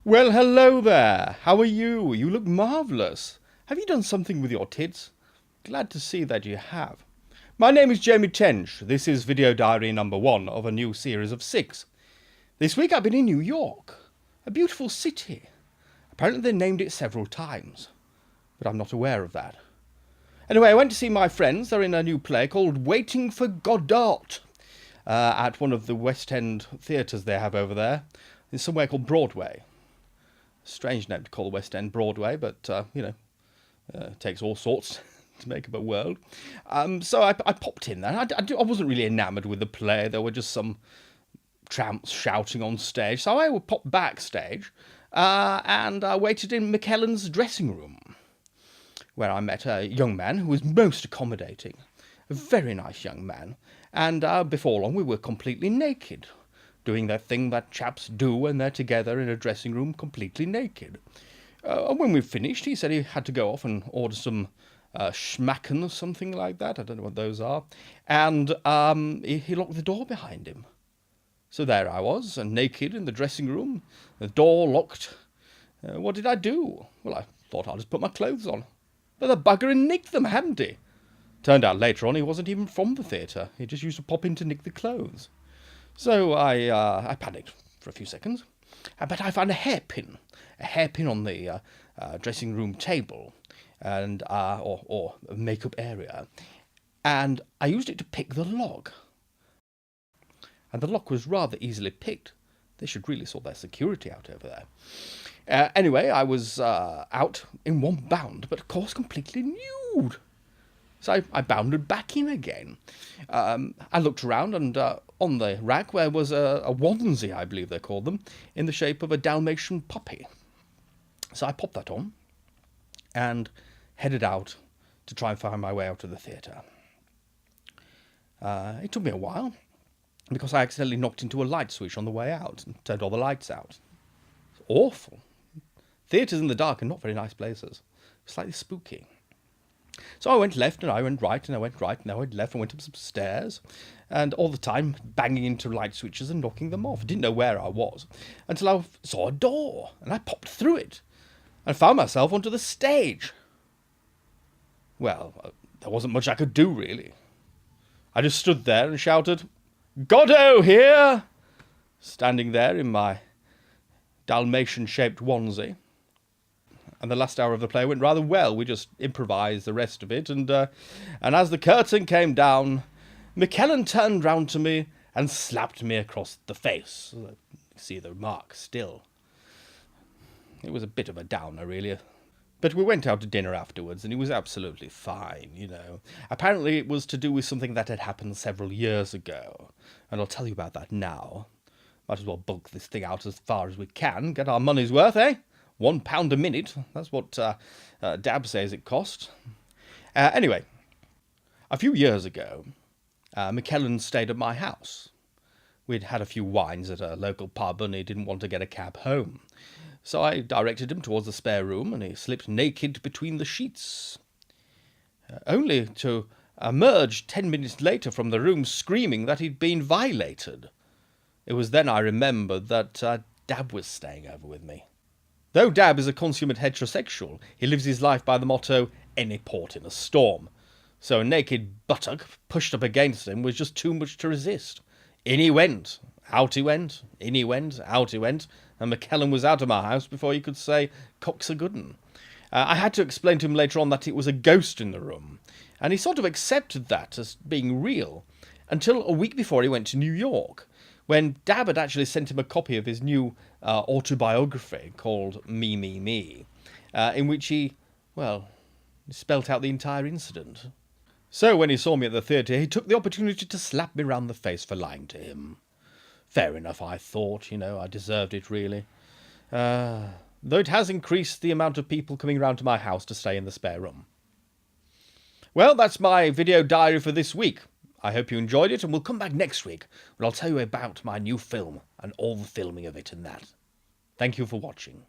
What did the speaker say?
Well, hello there. How are you? You look marvellous. Have you done something with your tits? Glad to see that you have. My name is Jamie Tench. This is video diary number 1 of a new series of 6. This week I've been in New York. A beautiful city. Apparently they named it several times, but I'm not aware of that. Anyway, I went to see my friends. They're in a new play called Waiting for Godot at one of the West End theatres they have over there. It's somewhere called Broadway. Strange name to call the West End Broadway, but, it takes all sorts to make up a world. So I popped in there. I wasn't really enamoured with the play. There were just some tramps shouting on stage. So I would pop backstage and I waited in McKellen's dressing room, where I met a young man who was most accommodating. A very nice young man. And before long we were completely naked, doing that thing that chaps do when they're together in a dressing room, completely naked. And when we finished, he said he had to go off and order some schmacken or something like that. I don't know what those are. And he locked the door behind him. So there I was, naked in the dressing room, the door locked. What did I do? Well, I thought I'd just put my clothes on. But the bugger had nicked them, hadn't he? Turned out later on he wasn't even from the theatre. He just used to pop in to nick the clothes. So I panicked for a few seconds, but I found a hairpin on the dressing room table, and or makeup area, and I used it to pick the lock. And the lock was rather easily picked. They should really sort their security out over there. Anyway, I was out in one bound, but of course completely nude. So I bounded back in again. I looked around, and on the rack there was a onesie, I believe they called them, in the shape of a Dalmatian puppy. So I popped that on and headed out to try and find my way out of the theatre. It took me a while, because I accidentally knocked into a light switch on the way out and turned all the lights out. It's awful. Theatres in the dark are not very nice places. Slightly spooky. So I went left and I went right and I went right and I went left and went up some stairs, and all the time banging into light switches and knocking them off. I didn't know where I was until I saw a door, and I popped through it and found myself onto the stage. Well, there wasn't much I could do, really. I just stood there and shouted, "Godot here!" standing there in my Dalmatian-shaped onesie. And the last hour of the play went rather well. We just improvised the rest of it, and as the curtain came down, McKellen turned round to me and slapped me across the face. You see the mark still. It was a bit of a downer, really. But we went out to dinner afterwards, and he was absolutely fine, you know. Apparently it was to do with something that had happened several years ago, and I'll tell you about that now. Might as well bulk this thing out as far as we can, get our money's worth, eh? £1 a minute, that's what Dab says it cost. Anyway, a few years ago, McKellen stayed at my house. We'd had a few wines at a local pub, and he didn't want to get a cab home. So I directed him towards the spare room, and he slipped naked between the sheets, only to emerge 10 minutes later from the room screaming that he'd been violated. It was then I remembered that Dab was staying over with me. Though Dab is a consummate heterosexual, he lives his life by the motto, any port in a storm. So a naked buttock pushed up against him was just too much to resist. In he went, out he went, in he went, out he went, and McKellen was out of my house before you could say, "Cock's a good 'un." I had to explain to him later on that it was a ghost in the room, and he sort of accepted that as being real, until a week before he went to New York, when Dab had actually sent him a copy of his new autobiography called Me, Me, Me, in which he spelt out the entire incident. So when he saw me at the theatre, he took the opportunity to slap me round the face for lying to him. Fair enough, I thought, I deserved it, really. Though it has increased the amount of people coming round to my house to stay in the spare room. Well, that's my video diary for this week. I hope you enjoyed it, and we'll come back next week, when I'll tell you about my new film, and all the filming of it and that. Thank you for watching.